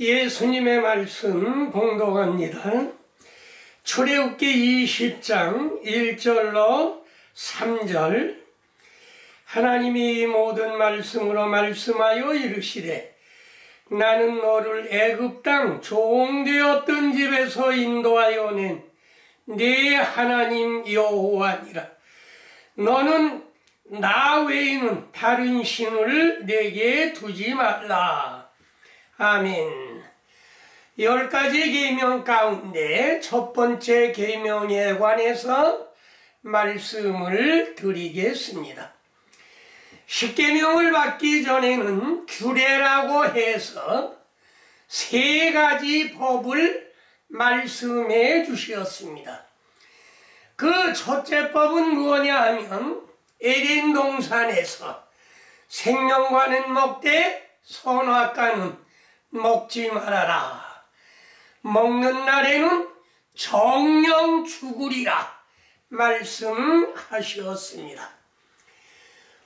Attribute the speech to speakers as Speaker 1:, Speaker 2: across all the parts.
Speaker 1: 예수님의 말씀 봉독합니다. 출애굽기 20장 1절로 3절. 하나님이 이 모든 말씀으로 말씀하여 이르시되 나는 너를 애굽 땅 종되었던 집에서 인도하여 낸 네 하나님 여호와니라. 너는 나 외에는 다른 신을 내게 두지 말라. 아멘. 10가지 계명 가운데 첫 번째 계명에 관해서 말씀을 드리겠습니다. 십계명을 받기 전에는 규례라고 해서 3가지 법을 말씀해 주셨습니다. 그 첫째 법은 무엇냐 하면 에덴 동산에서 생명과는 먹되 선악과는 먹지 말아라. 먹는 날에는 정령 죽으리라 말씀하셨습니다.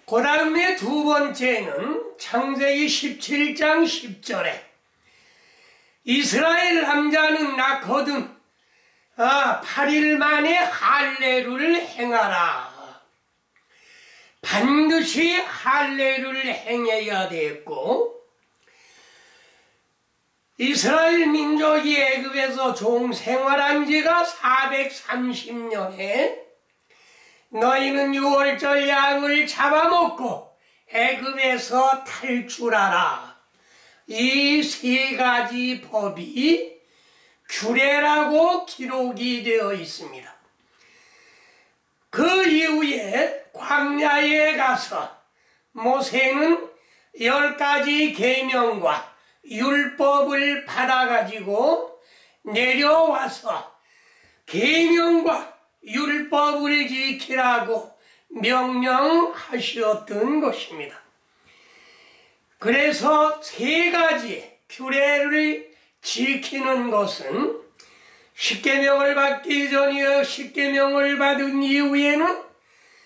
Speaker 1: 그 다음에 두 번째는 창세기 17장 10절에 이스라엘 남자는 낳거든 8일 만에 할례를 행하라. 반드시 할례를 행해야 되고, 이스라엘 민족이 애굽에서 종생활한 지가 430년에 너희는 6월절 양을 잡아먹고 애굽에서 탈출하라. 이 3가지 법이 규례라고 기록이 되어 있습니다. 그 이후에 광야에 가서 모세는 10가지 계명과 율법을 받아가지고 내려와서 계명과 율법을 지키라고 명령하셨던 것입니다. 그래서 3가지 규례를 지키는 것은 십계명을 받기 전이요 십계명을 받은 이후에는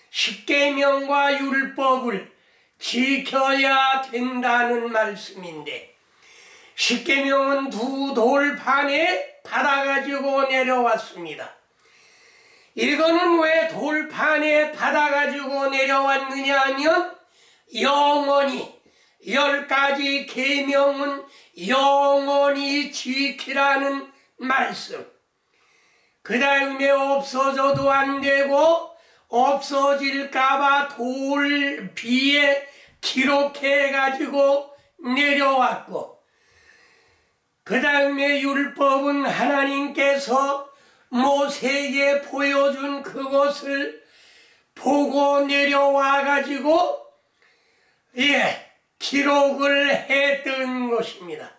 Speaker 1: 십계명과 율법을 지켜야 된다는 말씀인데, 십계명은 2 돌판에 받아가지고 내려왔습니다. 이거는 왜 돌판에 받아가지고 내려왔느냐 하면 영원히 10가지 계명은 영원히 지키라는 말씀. 그 다음에 없어져도 안 되고 없어질까봐 돌비에 기록해가지고 내려왔고, 그 다음에 율법은 하나님께서 모세에게 보여준 그것을 보고 내려와가지고 기록을 했던 것입니다.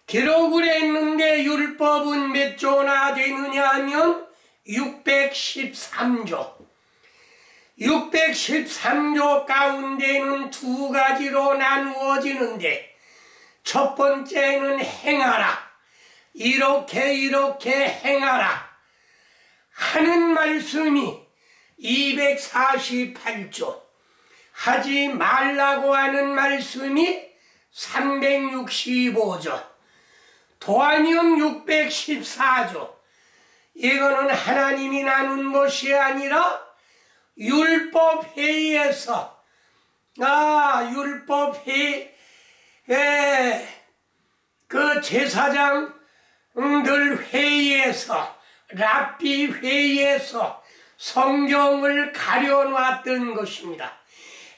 Speaker 1: 기록을 했는데 율법은 몇 조나 되느냐 하면 613조. 613조 가운데는 2가지로 나누어지는데, 첫 번째는 행하라. 이렇게 행하라 하는 말씀이 248조. 하지 말라고 하는 말씀이 365조. 도안이면 614조. 이거는 하나님이 나눈 것이 아니라 율법회의에서 율법회의 그 제사장들 회의에서 랍비 회의에서 성경을 가려놨던 것입니다.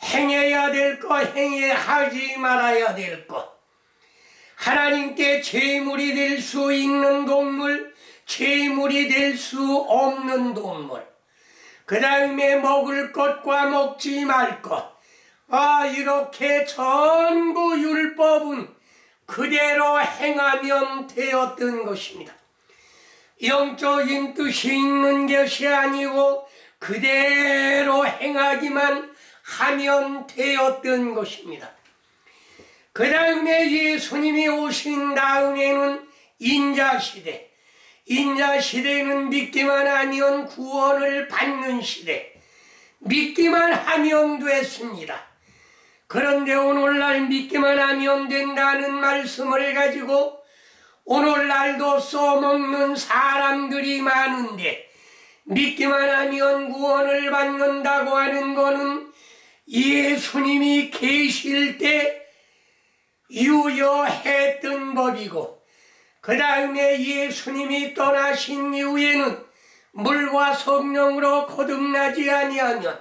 Speaker 1: 행해야 될 거 행해하지 말아야 될 것, 하나님께 제물이 될 수 있는 동물, 제물이 될 수 없는 동물, 그 다음에 먹을 것과 먹지 말 것, 이렇게 전부 율법은 그대로 행하면 되었던 것입니다. 영적인 뜻이 있는 것이 아니고 그대로 행하기만 하면 되었던 것입니다. 그 다음에 예수님이 오신 다음에는 인자시대. 인자시대는 믿기만 하면 구원을 받는 시대. 믿기만 하면 됐습니다. 그런데 오늘날 믿기만 하면 된다는 말씀을 가지고 오늘날도 써먹는 사람들이 많은데, 믿기만 하면 구원을 받는다고 하는 거는 예수님이 계실 때 유효했던 법이고, 그 다음에 예수님이 떠나신 이후에는 물과 성령으로 거듭나지 아니하면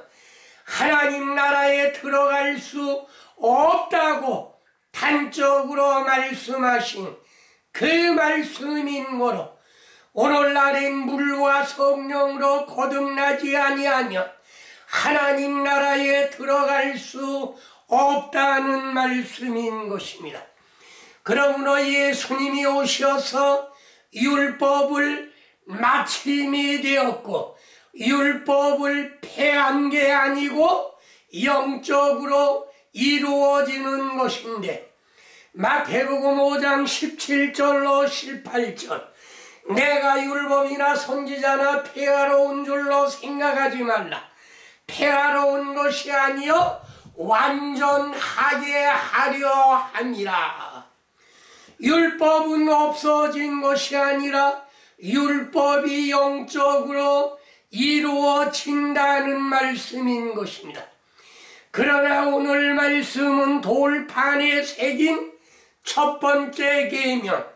Speaker 1: 하나님 나라에 들어갈 수 없다고 단적으로 말씀하신 그 말씀인 거로, 오늘날엔 물과 성령으로 거듭나지 아니하면 하나님 나라에 들어갈 수 없다는 말씀인 것입니다. 그러므로 예수님이 오셔서 율법을 마침이 되었고, 율법을 폐한 게 아니고 영적으로 이루어지는 것인데, 마태복음 5장 17절로 18절, 내가 율법이나 선지자나 폐하러 온 줄로 생각하지 말라. 폐하러 온 것이 아니요 완전하게 하려 함이라. 율법은 없어진 것이 아니라 율법이 영적으로 이루어진다는 말씀인 것입니다. 그러나 오늘 말씀은 돌판에 새긴 첫 번째 계명,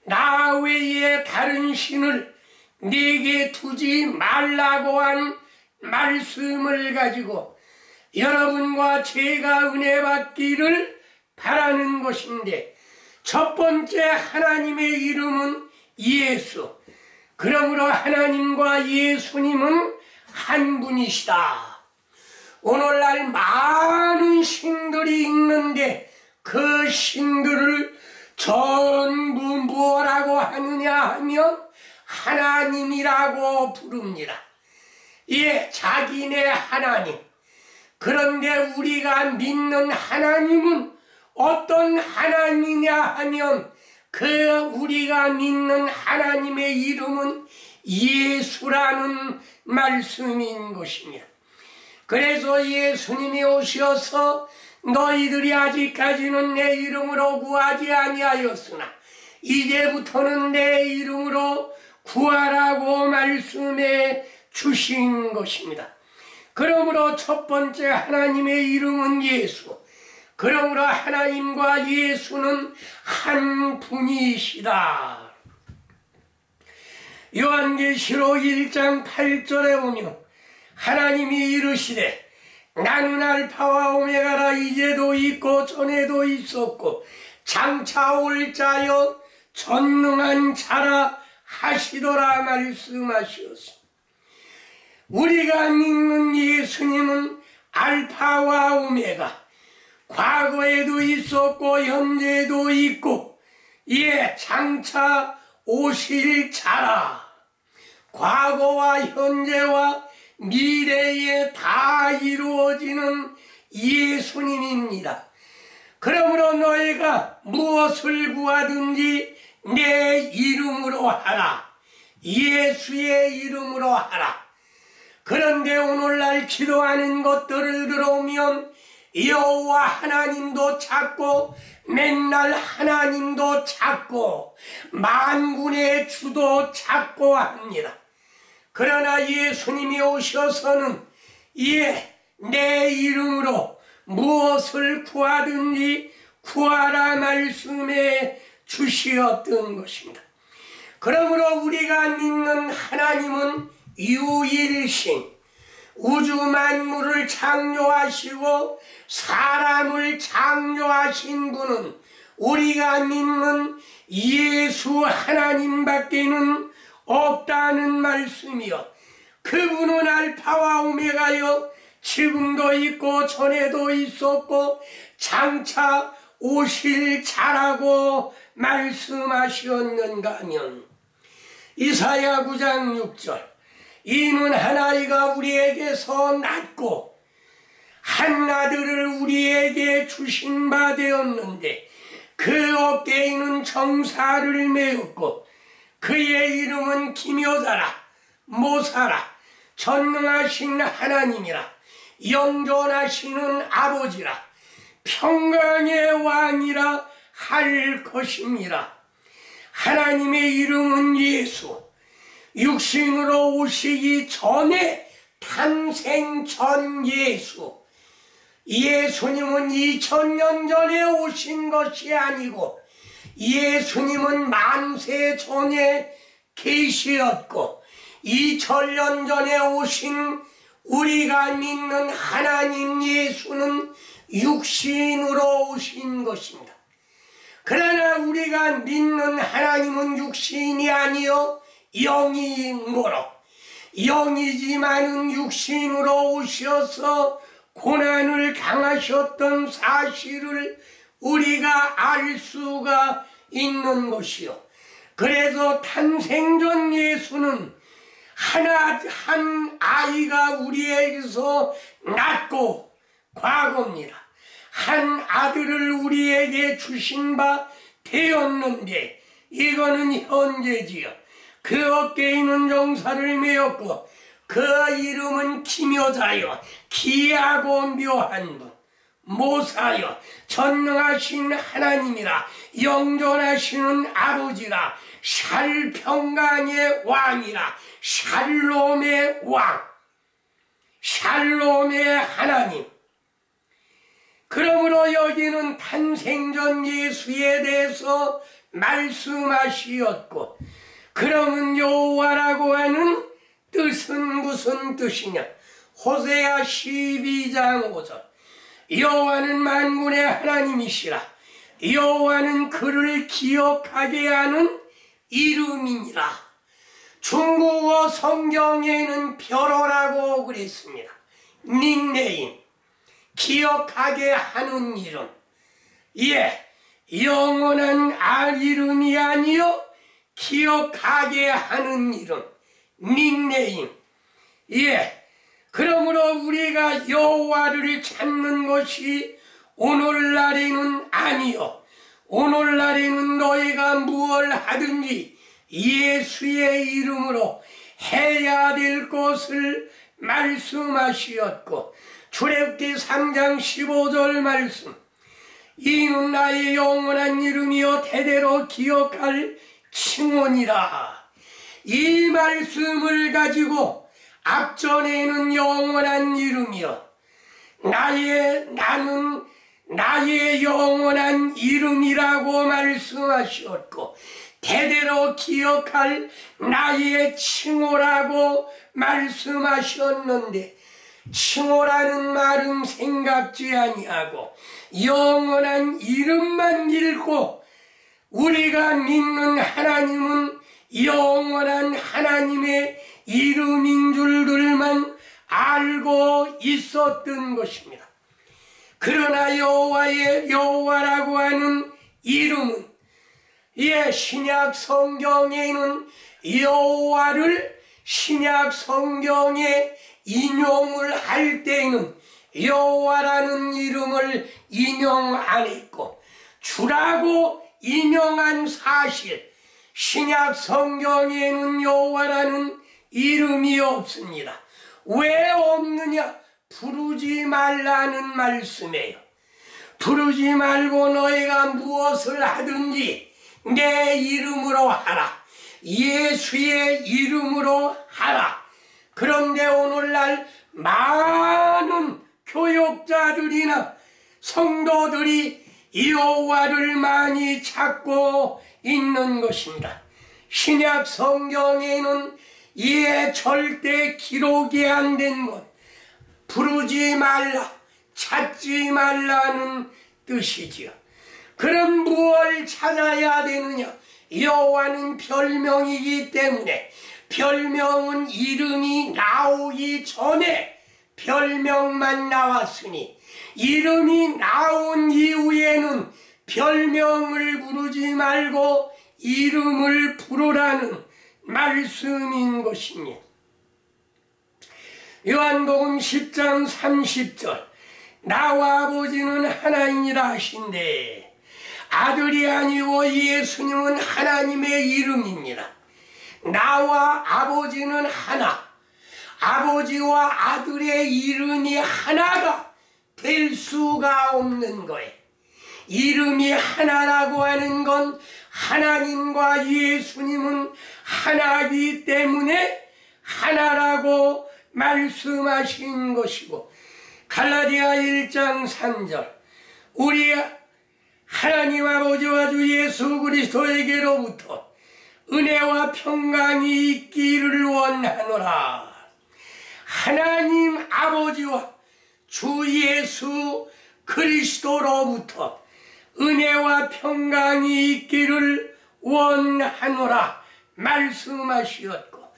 Speaker 1: 나 외에 다른 신을 네게 두지 말라고 한 말씀을 가지고 여러분과 제가 은혜 받기를 바라는 것인데, 첫 번째 하나님의 이름은 예수. 그러므로 하나님과 예수님은 한 분이시다. 오늘날 많은 신들이 있는데 그 신들을 전부 뭐라고 하느냐 하면 하나님이라고 부릅니다. 예, 자기네 하나님. 그런데 우리가 믿는 하나님은 어떤 하나님이냐 하면 그 우리가 믿는 하나님의 이름은 예수라는 말씀인 것입니다. 그래서 예수님이 오셔서 너희들이 아직까지는 내 이름으로 구하지 아니하였으나 이제부터는 내 이름으로 구하라고 말씀해 주신 것입니다. 그러므로 첫 번째 하나님의 이름은 예수. 그러므로 하나님과 예수는 한 분이시다. 요한계시록 1장 8절에 보면 하나님이 이르시되 나는 알파와 오메가라, 이제도 있고 전에도 있었고 장차 올 자여 전능한 자라 하시더라 말씀하시었습니다. 우리가 믿는 예수님은 알파와 오메가, 과거에도 있었고 현재도 있고 예, 장차 오실 자라. 과거와 현재와 미래에 다 이루어지는 예수님입니다. 그러므로 너희가 무엇을 구하든지 내 이름으로 하라. 예수의 이름으로 하라. 그런데 오늘날 기도하는 것들을 들어오면 여호와 하나님도 찾고 맨날 하나님도 찾고 만군의 주도 찾고 합니다. 그러나 예수님이 오셔서는 내 이름으로 무엇을 구하든지 구하라 말씀해 주시었던 것입니다. 그러므로 우리가 믿는 하나님은 유일신, 우주 만물을 창조하시고 사람을 창조하신 분은 우리가 믿는 예수 하나님밖에는 없다는 말씀이요, 그분은 알파와 오메가여 지금도 있고 전에도 있었고 장차 오실 자라고 말씀하셨는가 하면 이사야 9장 6절, 이는 한 아이가 우리에게서 낳고 한 아들을 우리에게 주신 바 되었는데 그 어깨에는 정사를 메었고 그의 이름은 기묘자라, 모사라, 전능하신 하나님이라, 영존하시는 아버지라, 평강의 왕이라 할 것입니다. 하나님의 이름은 예수. 육신으로 오시기 전에 탄생 전 예수. 예수님은 2000년 전에 오신 것이 아니고 예수님은 만세 전에 계시었고 2000년 전에 오신 우리가 믿는 하나님 예수는 육신으로 오신 것입니다. 그러나 우리가 믿는 하나님은 육신이 아니요 영인 거로, 영이지만은 육신으로 오셔서 고난을 당하셨던 사실을 우리가 알 수가 있는 것이요. 그래서 탄생전 예수는 한 아이가 우리에게서 낳고 과거입니다. 한 아들을 우리에게 주신 바 되었는데 이거는 현재지요. 그 어깨에 있는 정사를 메었고 그 이름은 기묘자여, 기하고 묘한 분, 모사여, 전능하신 하나님이라, 영존하시는 아버지라, 샬평강의 왕이라, 샬롬의 왕, 샬롬의 하나님. 그러므로 여기는 탄생전 예수에 대해서 말씀하시었고, 그러면 여호와라고 하는 뜻은 무슨 뜻이냐? 호세아 12장 5절. 여호와는 만군의 하나님이시라. 여호와는 그를 기억하게 하는 이름이니라. 중국어 성경에는 별어라고 그랬습니다. 닉네임, 기억하게 하는 이름. 예, 영원한 이름이 아니요 기억하게 하는 이름, 닉네임. 예, 그러므로 우리가 여호와를 찾는 것이 오늘날에는 아니요, 오늘날에는 너희가 무엇을 하든지 예수의 이름으로 해야 될 것을 말씀하시었고, 출애굽기 3장 15절 말씀, 이는 나의 영원한 이름이요 대대로 기억할 칭원이라. 이 말씀을 가지고 앞전에는 영원한 이름이요, 나는 나의 영원한 이름이라고 말씀하셨고 대대로 기억할 나의 칭호라고 말씀하셨는데, 칭호라는 말은 생각지 아니하고 영원한 이름만 읽고 우리가 믿는 하나님은 영원한 하나님의 이름인 줄들만 알고 있었던 것입니다. 그러나 여호와라고 하는 이름은, 예, 신약 성경에는 여호와를 신약 성경에 인용을 할 때에는 여호와라는 이름을 인용 안 했고 주라고 인용한 사실, 신약 성경에는 여호와라는 이름이 없습니다. 왜 없느냐? 부르지 말라는 말씀이에요. 부르지 말고 너희가 무엇을 하든지 내 이름으로 하라, 예수의 이름으로 하라. 그런데 오늘날 많은 교역자들이나 성도들이 여호와를 많이 찾고 있는 것입니다. 신약 성경에는 이에 절대 기록이 안 된 것, 부르지 말라, 찾지 말라는 뜻이지요. 그럼 무엇을 찾아야 되느냐? 여호와는 별명이기 때문에, 별명은 이름이 나오기 전에 별명만 나왔으니 이름이 나온 이후에는 별명을 부르지 말고 이름을 부르라는 말씀인 것입니다. 요한복음 10장 30절, 나와 아버지는 하나이니라 하신대. 아들이 아니고 예수님은 하나님의 이름입니다. 나와 아버지는 하나, 아버지와 아들의 이름이 하나가 될 수가 없는 거예요. 이름이 하나라고 하는 건 하나님과 예수님은 하나이기 때문에 하나라고 말씀하신 것이고, 갈라디아 1장 3절 우리 하나님 아버지와 주 예수 그리스도에게로부터 은혜와 평강이 있기를 원하노라. 하나님 아버지와 주 예수 그리스도로부터 은혜와 평강이 있기를 원하노라 말씀하시었고,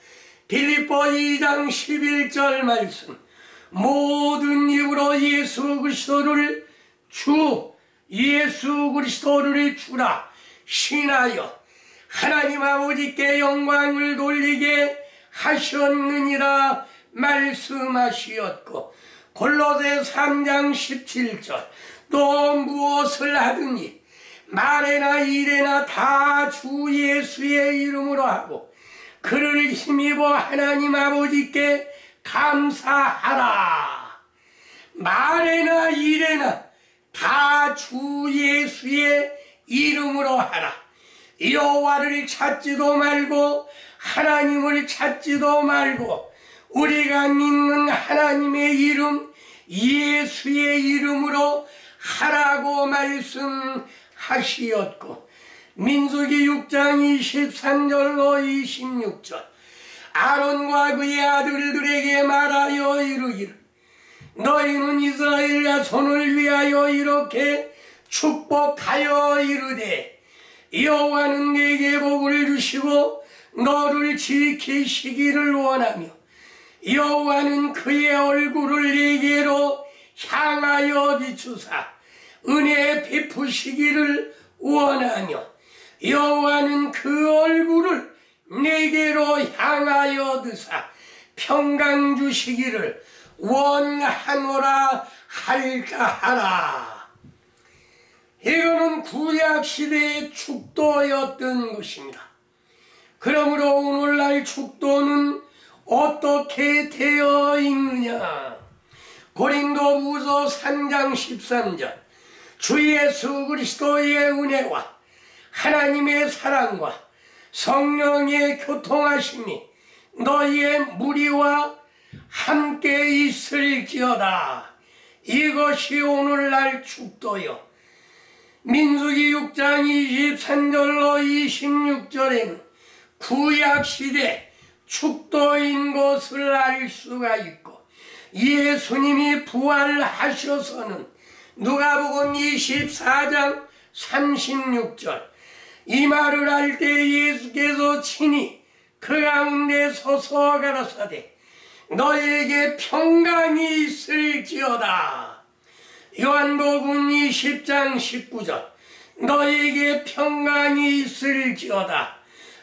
Speaker 1: 빌립보 2장 11절 말씀, 모든 입으로 예수 그리스도를 주 예수 그리스도를 주라 신하여 하나님 아버지께 영광을 돌리게 하셨느니라 말씀하시었고, 골로새 3장 17절 또 무엇을 하든지 말에나 일에나 다 주 예수의 이름으로 하고 그를 힘입어 하나님 아버지께 감사하라. 말에나 일에나 다 주 예수의 이름으로 하라. 여호와를 찾지도 말고 하나님을 찾지도 말고 우리가 믿는 하나님의 이름 예수의 이름으로 하라고 말씀하시었고, 민수기 6장 23절로 26절 아론과 그의 아들들에게 말하여 이르기를, 너희는 이스라엘 자손을 위하여 이렇게 축복하여 이르되, 여호와는 네게 복을 주시고 너를 지키시기를 원하며 여호와는 그의 얼굴을 네게로 향하여 비추사 은혜 베푸시기를 원하며 여호와는 그 얼굴을 네게로 향하여 드사 평강 주시기를 원하노라 할까 하라. 이거는 구약시대의 축도였던 것입니다. 그러므로 오늘날 축도는 어떻게 되어 있느냐? 고린도후서 3장 13절 주 예수 그리스도의 은혜와 하나님의 사랑과 성령의 교통하심이 너희의 무리와 함께 있을지어다. 이것이 오늘날 축도요. 민수기 6장 23절로 26절에는 구약시대 축도인 것을 알 수가 있고, 예수님이 부활하셔서는 누가복음 24장 36절 이 말을 할 때 예수께서 친히 그 가운데 서서 가라사대 너에게 평강이 있을지어다. 요한복음 20장 19절 너에게 평강이 있을지어다.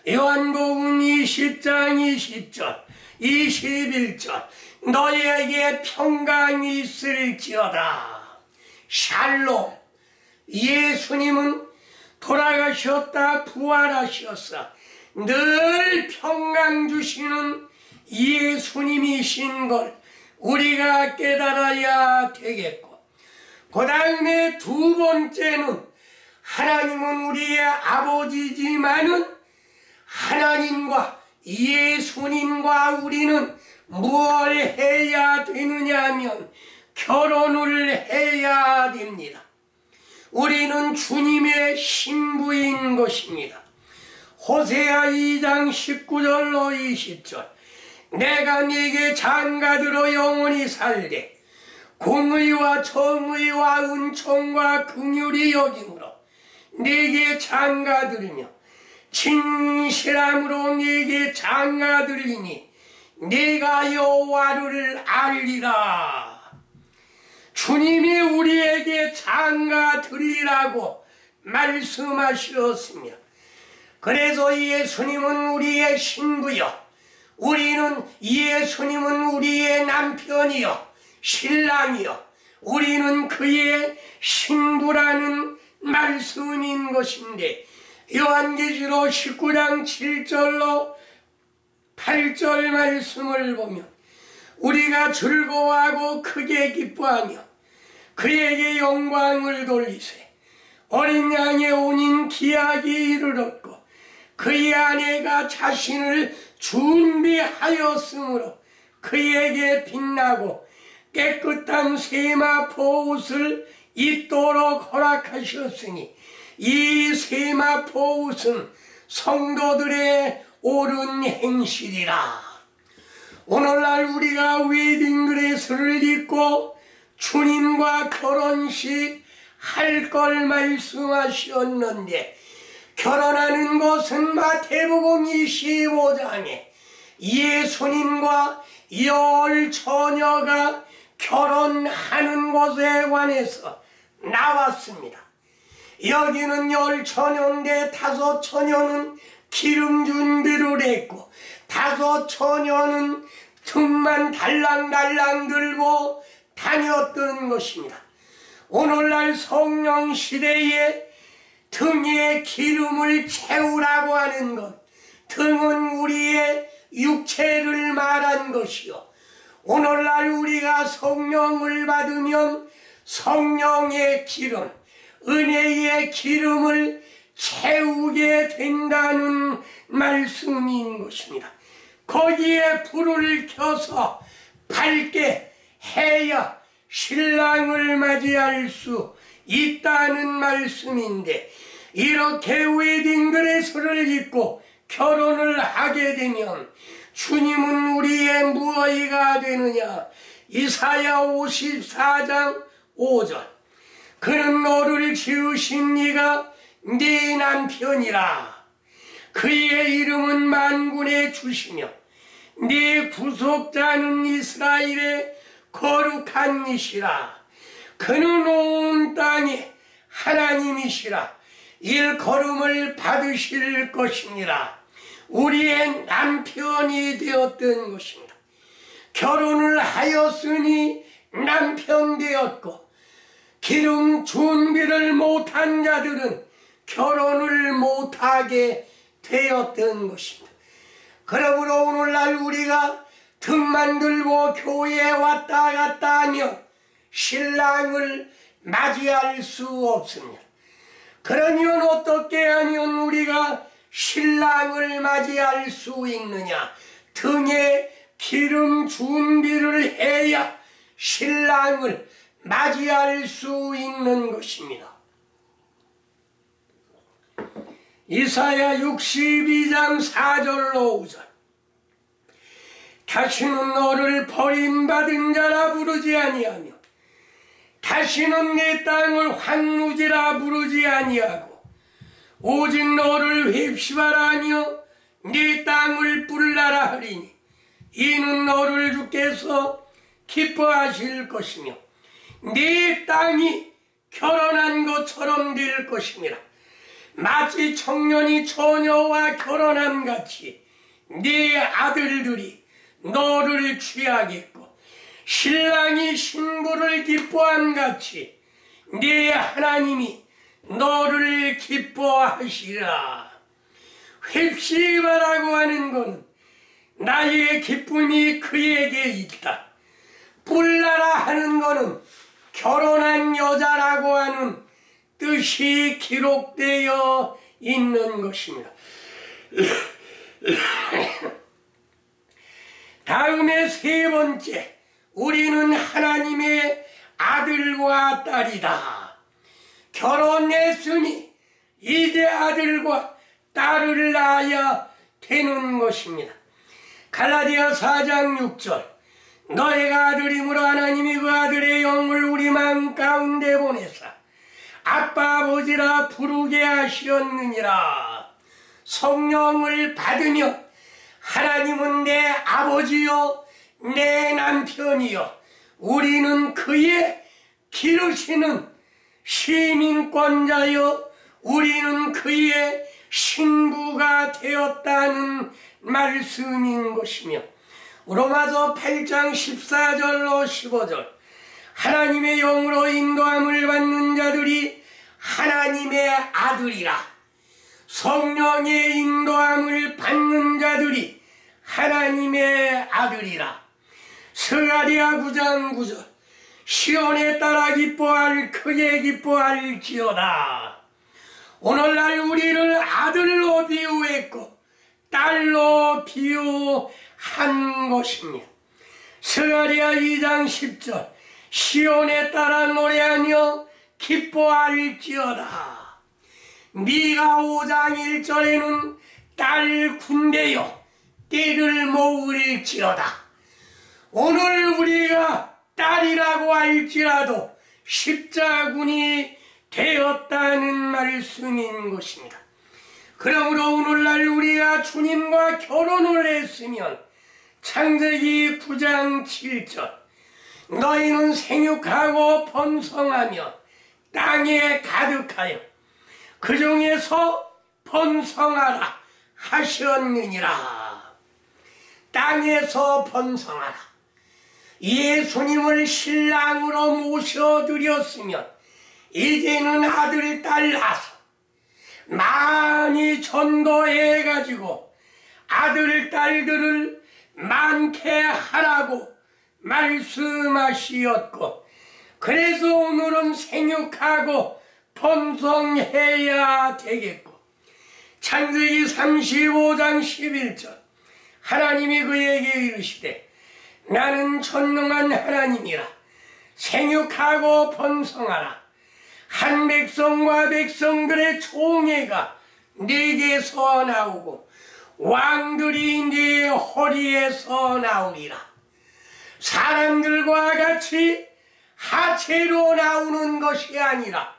Speaker 1: 요한복음 20장 20절 21절 너에게 평강이 있을지어다. 샬롬. 예수님은 돌아가셨다 부활하셨어 늘 평강 주시는 예수님이신 걸 우리가 깨달아야 되겠고, 그 다음에 두 번째는 하나님은 우리의 아버지지만은 하나님과 예수님과 우리는 뭘 해야 되느냐 하면 결혼을 해야 됩니다. 우리는 주님의 신부인 것입니다. 호세아 2장 19절로 20절 내가 네게 장가들어 영원히 살되 공의와 정의와 은총과 긍휼이 여김으로 네게 장가들으며 진실함으로 네게 장가들리니 네가 여호와를 알리라. 주님이 우리에게 장가들이라고 말씀하셨으며, 그래서 예수님은 우리의 신부요 예수님은 우리의 남편이요 신랑이요 우리는 그의 신부라는 말씀인 것인데, 요한계시록 19장 7절로 8절 말씀을 보면 우리가 즐거워하고 크게 기뻐하며 그에게 영광을 돌리세. 어린 양의 온인 기약이 이르렀고 그의 아내가 자신을 준비하였으므로 그에게 빛나고 깨끗한 세마포 옷을 입도록 허락하셨으니 이 세마포 옷은 성도들의 옳은 행실이라. 오늘날 우리가 웨딩드레스를 입고 주님과 결혼식 할 걸 말씀하셨는데, 결혼하는 것은 마태복음 25장에 예수님과 열 처녀가 결혼하는 것에 관해서 나왔습니다. 여기는 열 처녀인데 다섯 처녀는 기름 준비를 했고 다섯 처녀는 등만 달랑달랑 들고 다녔던 것입니다. 오늘날 성령 시대에 등에 기름을 채우라고 하는 것, 등은 우리의 육체를 말한 것이요, 오늘날 우리가 성령을 받으면 성령의 기름, 은혜의 기름을 채우게 된다는 말씀인 것입니다. 거기에 불을 켜서 밝게 해야 신랑을 맞이할 수 있다는 말씀인데, 이렇게 웨딩드레스를 입고 결혼을 하게 되면 주님은 우리의 무엇이가 되느냐? 이사야 54장 5절. 그는 너를 지으신 네가 네 남편이라. 그의 이름은 만군의 주시며 네 구속자는 이스라엘의 거룩한 이시라. 그는 온 땅에 하나님이시라. 일컬음을 받으실 것이니라. 우리의 남편이 되었던 것입니다. 결혼을 하였으니 남편 되었고, 기름 준비를 못한 자들은 결혼을 못하게 되었던 것입니다. 그러므로 오늘날 우리가 등만 들고 교회에 왔다 갔다 하면 신랑을 맞이할 수 없습니다. 그러면 어떻게 하면 우리가 신랑을 맞이할 수 있느냐? 등에 기름 준비를 해야 신랑을 맞이할 수 있는 것입니다. 이사야 62장 4절 5절. 다시는 너를 버림받은 자라 부르지 아니하며 다시는 내 땅을 황무지라 부르지 아니하고 오직 너를 휩시바라 하며 네 땅을 뿔라라 하리니 이는 너를 주께서 기뻐하실 것이며 네 땅이 결혼한 것처럼 될 것이니라. 마치 청년이 처녀와 결혼함같이 네 아들들이 너를 취하겠고 신랑이 신부를 기뻐함같이 네 하나님이 너를 기뻐하시라. 휩시바라고 하는 것은 나의 기쁨이 그에게 있다. 뿔라라 하는 것은 결혼한 여자라고 하는 뜻이 기록되어 있는 것입니다. 다음에 세 번째, 우리는 하나님의 아들과 딸이다. 결혼했으니 이제 아들과 딸을 낳아야 되는 것입니다. 갈라디아 4장 6절. 너희가 아들이므로 하나님이 그 아들의 영을 우리 마음 가운데 보내사 아빠 아버지라 부르게 하시었느니라. 성령을 받으며 하나님은 내 아버지요 내 남편이요 우리는 그의 기르시는 시민권자요 우리는 그의 신부가 되었다는 말씀인 것이며, 로마서 8장 14절로 15절. 하나님의 영으로 인도함을 받는 자들이 하나님의 아들이라. 성령의 인도함을 받는 자들이 하나님의 아들이라. 스가랴 9장 9절. 시온에 따라 기뻐할 크게 기뻐할지어다. 오늘날 우리를 아들로 비유했고 딸로 비유한 것입니다. 스가랴 2장 10절 시온에 따라 노래하며 기뻐할지어다. 미가 5장 1절에는 딸 군대여 띠를 모을지어다. 오늘 우리가 딸이라고 할지라도 십자군이 되었다는 말씀인 것입니다. 그러므로 오늘날 우리가 주님과 결혼을 했으면 창세기 9장 7절 너희는 생육하고 번성하며 땅에 가득하여 그 중에서 번성하라 하셨느니라. 땅에서 번성하라. 예수님을 신랑으로 모셔드렸으면 이제는 아들 딸 낳아서 많이 전도해가지고 아들 딸들을 많게 하라고 말씀하시었고, 그래서 오늘은 생육하고 번성해야 되겠고, 창세기 35장 11절 하나님이 그에게 이르시되 나는 전능한 하나님이라. 생육하고 번성하라. 한 백성과 백성들의 총회가 네게서 나오고 왕들이 네 허리에서 나오리라. 사람들과 같이 하체로 나오는 것이 아니라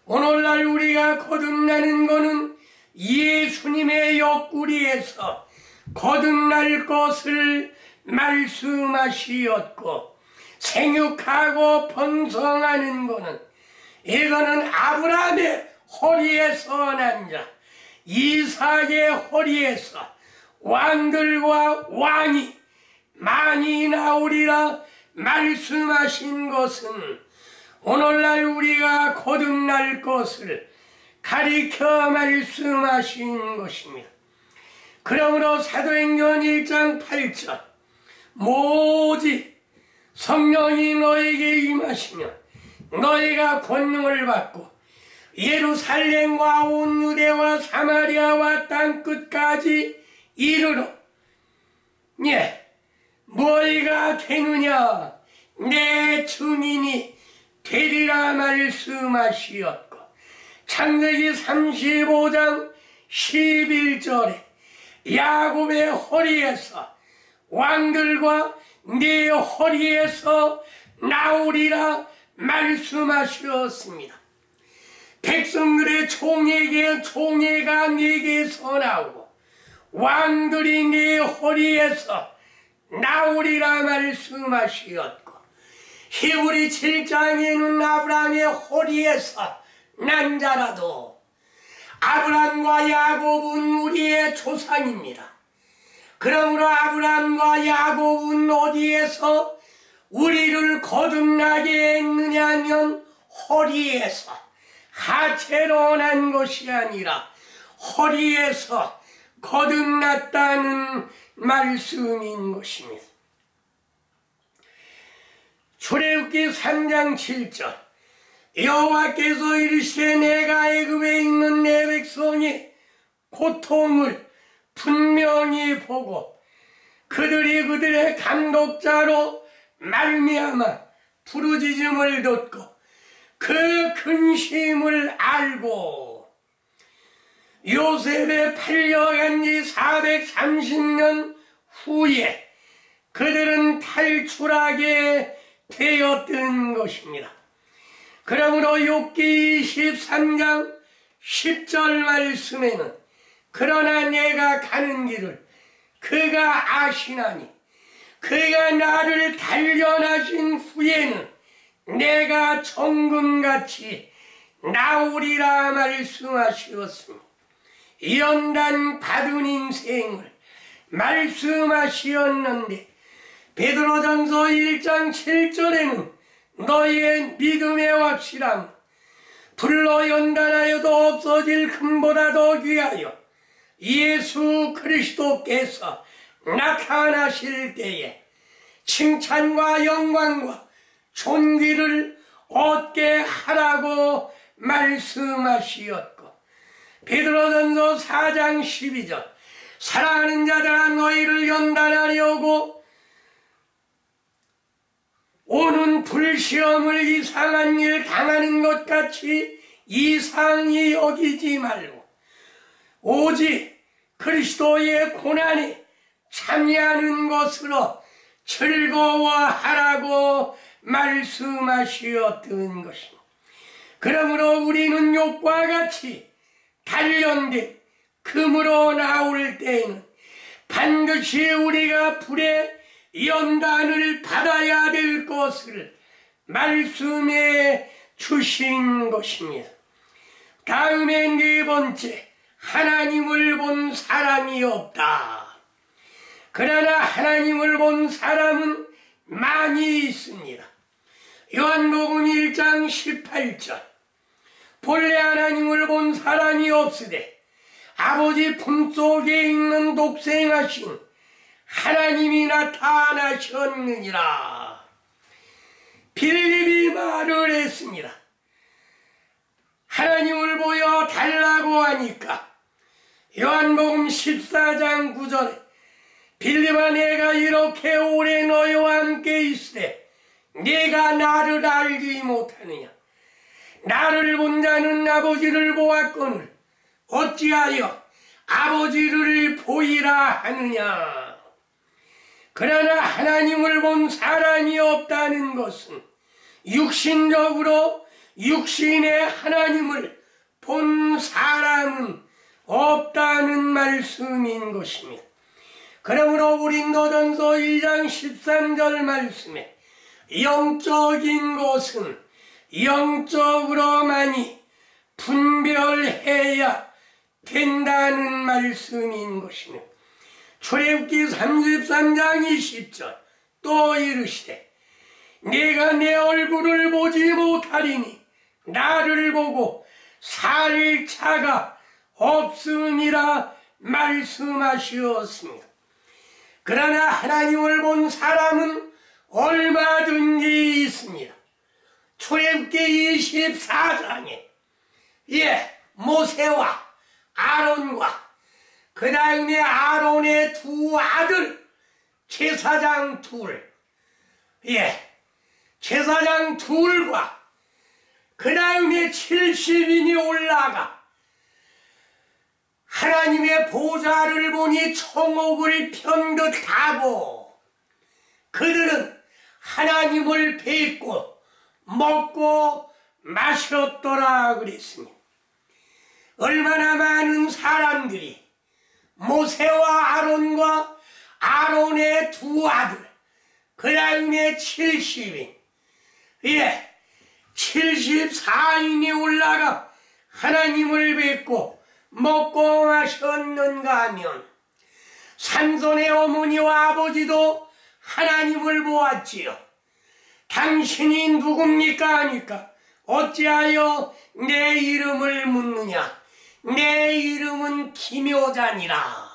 Speaker 1: 오늘날 우리가 거듭나는 것은 예수님의 옆구리에서 거듭날 것을 말씀하시었고, 생육하고 번성하는 것은 이거는 아브라함의 허리에서 난 자, 이삭의 허리에서 왕들과 왕이 많이 나오리라 말씀하신 것은 오늘날 우리가 거듭날 것을 가리켜 말씀하신 것입니다. 그러므로 사도행전 1장 8절 오직 성령이 너에게 임하시면 너희가 권능을 받고 예루살렘과 온 유대와 사마리아와 땅끝까지 이르러 너희가 되느냐 내 증인이 되리라 말씀하시었고, 창세기 35장 11절에 야곱의 허리에서 왕들과 네 허리에서 나오리라 말씀하셨습니다. 백성들의 총회가 네게서 나오고 왕들이 네 허리에서 나오리라 말씀하시었고, 히브리 7장에는 아브라함의 허리에서 난 자라도 아브라함과 야곱은 우리의 조상입니다. 그러므로 아브라함과 야곱은 어디에서 우리를 거듭나게 했느냐 하면 허리에서, 하체로 난 것이 아니라 허리에서 거듭났다는 말씀인 것입니다. 출애굽기 3장 7절 여호와께서 이르시되 내가 애굽에 있는 내 백성이 고통을 분명히 보고 그들이 그들의 감독자로 말미암아 부르짖음을 듣고 그 근심을 알고 요셉에 팔려간 지 430년 후에 그들은 탈출하게 되었던 것입니다. 그러므로 욥기 23장 10절 말씀에는 그러나 내가 가는 길을 그가 아시나니 그가 나를 단련하신 후에는 내가 정금같이 나오리라 말씀하시었습니다. 연단 받은 인생을 말씀하시었는데 베드로전서 1장 7절에는 너희의 믿음의 확실함 불로 연단하여도 없어질 금보다 더 귀하여 예수 그리스도께서 나타나실 때에 칭찬과 영광과 존귀를 얻게 하라고 말씀하시었고, 베드로전서 4장 12절 사랑하는 자들아 너희를 연단하려고 오는 불시험을 이상한 일 당하는 것 같이 이상히 여기지 말고 오직 그리스도의 고난에 참여하는 것으로 즐거워하라고 말씀하시었던 것입니다. 그러므로 우리는 욥과 같이 단련된 금으로 나올 때에는 반드시 우리가 불의 연단을 받아야 될 것을 말씀해 주신 것입니다. 다음에 네 번째, 하나님을 본 사람이 없다. 그러나 하나님을 본 사람은 많이 있습니다. 요한복음 1장 18절 본래 하나님을 본 사람이 없으되 아버지 품속에 있는 독생하신 하나님이 나타나셨느니라. 빌립이 말을 했습니다. 하나님을 보여 달라고 하니까 요한복음 14장 9절에 빌립아 내가 이렇게 오래 너희와 함께 있으되 네가 나를 알지 못하느냐. 나를 본 자는 아버지를 보았거늘 어찌하여 아버지를 보이라 하느냐. 그러나 하나님을 본 사람이 없다는 것은 육신적으로 육신의 하나님을 본 사람은 없다는 말씀인 것입니다. 그러므로 고린도전서 2장 13절 말씀에 영적인 것은 영적으로만이 분별해야 된다는 말씀인 것입니다. 출애굽기 33장 20절 또 이르시되 네가 내 얼굴을 보지 못하리니 나를 보고 살 자가 없음이라 말씀하시었습니다. 그러나 하나님을 본 사람은 얼마든지 있습니다. 출애굽기 24장에 모세와 아론과 그 다음에 아론의 두 아들 제사장 제사장 둘과 그 다음에 70인이 올라가 하나님의 보좌를 보니 청옥을 편듯하고 그들은 하나님을 뵙고 먹고 마셨더라 그랬습니다. 얼마나 많은 사람들이 모세와 아론과 아론의 두 아들 그 다음에 70인 74인이 올라가 하나님을 뵙고 먹고 마셨는가 하면 삼손의 어머니와 아버지도 하나님을 보았지요. 당신이 누굽니까 하니까 어찌하여 내 이름을 묻느냐. 내 이름은 기묘자니라.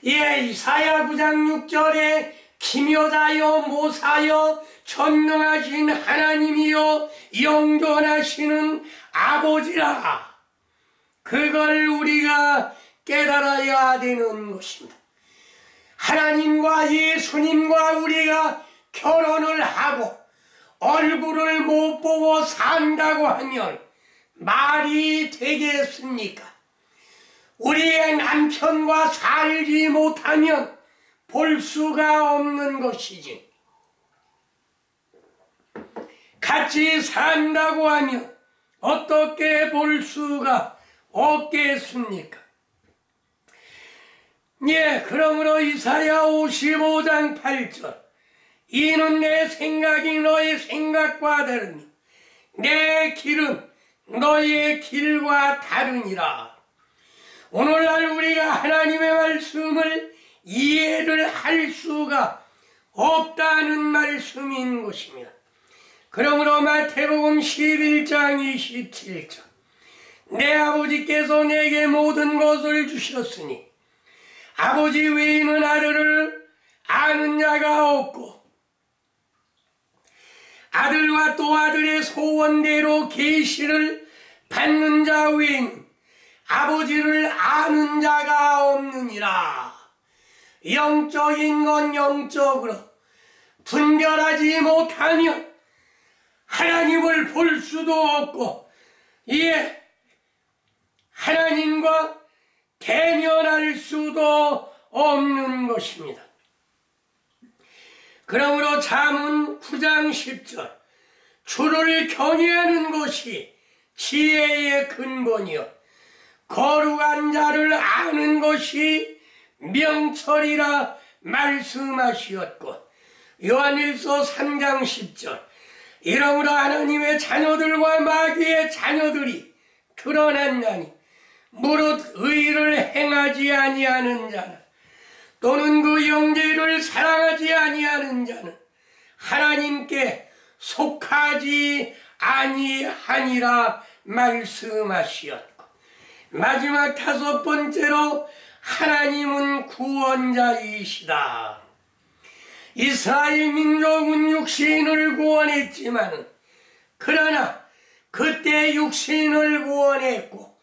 Speaker 1: 이사야 9장 6절에 기묘자여 모사여 전능하신 하나님이여 영존하시는 아버지라. 그걸 우리가 깨달아야 되는 것입니다. 하나님과 예수님과 우리가 결혼을 하고 얼굴을 못 보고 산다고 하면 말이 되겠습니까? 우리의 남편과 살지 못하면 볼 수가 없는 것이지. 같이 산다고 하면 어떻게 볼 수가 없겠습니까? 그러므로 이사야 55장 8절 이는 내 생각이 너의 생각과 다르니 내 길은 너의 길과 다르니라. 오늘날 우리가 하나님의 말씀을 이해를 할 수가 없다는 말씀인 것입니다. 그러므로 마태복음 11장 27절 내 아버지께서 내게 모든 것을 주셨으니 아버지 외에는 나를 아는 자가 없고 아들과 또 아들의 소원대로 계시를 받는 자 외에는 아버지를 아는 자가 없느니라. 영적인 건 영적으로 분별하지 못하면 하나님을 볼 수도 없고, 이에 하나님과 대면할 수도 없는 것입니다. 그러므로 잠언 9장 10절, 주를 경외하는 것이 지혜의 근본이요 거룩한 자를 아는 것이 명철이라 말씀하시었고, 요한일서 3장 10절, 이러므로 하나님의 자녀들과 마귀의 자녀들이 드러났나니 무릇 의를 행하지 아니하는 자는, 또는 그 형제를 사랑하지 아니하는 자는 하나님께 속하지 아니하니라 말씀하시었고, 마지막 다섯 번째로 하나님은 구원자이시다. 이스라엘 민족은 육신을 구원했지만, 그러나 그때 육신을 구원했고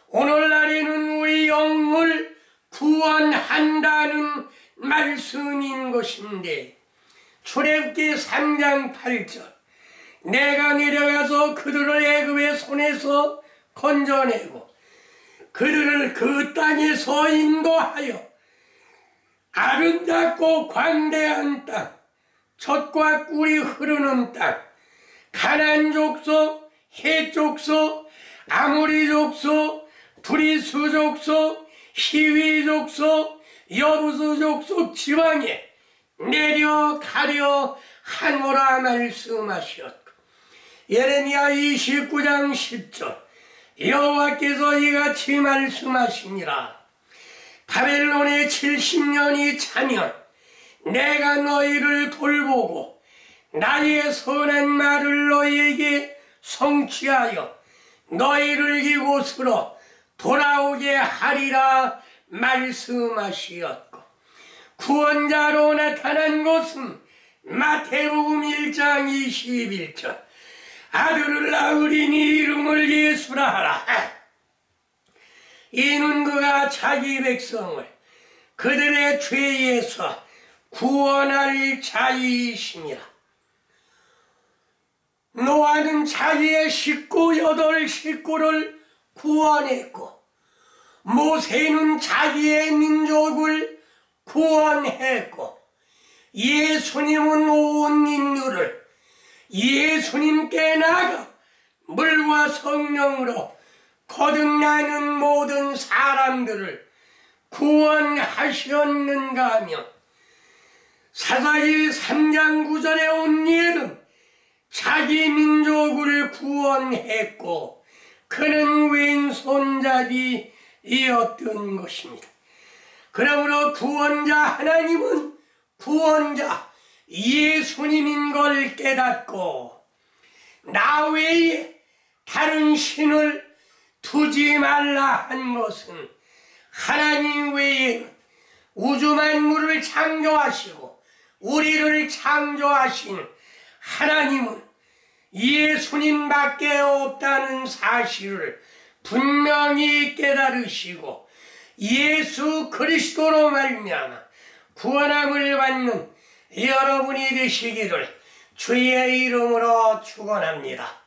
Speaker 1: 오늘날에는 우리 영을 구원한다는 말씀인 것인데, 출애굽기 3장 8절, 내가 내려가서 그들을 애굽의 손에서 건져내고 그들을 그 땅에서 인도하여 아름답고 광대한 땅, 젖과 꿀이 흐르는 땅, 가나안 족속, 헷 족속, 아모리 족속, 브리스 족속, 히위 족속, 여부스 족속 지방에 내려가려 하노라 말씀하셨고, 예레미야 29장 10절, 여호와께서 이같이 말씀하시니라. 바벨론의 70년이 차면 내가 너희를 돌보고 나의 선한 말을 너희에게 성취하여 너희를 이곳으로 돌아오게 하리라 말씀하시었고, 구원자로 나타난 것은 마태복음 1장 21절, 아들을 낳으리니 이름을 예수라 하라. 이는 그가 자기 백성을 그들의 죄에서 구원할 자이시니라. 노아는 자기의 여덟 식구를 구원했고, 모세는 자기의 민족을 구원했고, 예수님은 온 인류를 예수님께 나가 물과 성령으로 거듭나는 모든 사람들을 구원하셨는가 하며, 사사기 3장 9절에 온 예는 자기 민족을 구원했고 그는 왼손잡이였던 것입니다. 그러므로 구원자 하나님은 구원자 예수님인 걸 깨닫고, 나 외에 다른 신을 두지 말라 한 것은, 하나님 외에는 우주 만물을 창조하시고 우리를 창조하신 하나님은 예수님밖에 없다는 사실을 분명히 깨달으시고, 예수 그리스도로 말미암아 구원함을 받는 여러분이 되시기를 주의 이름으로 축원합니다.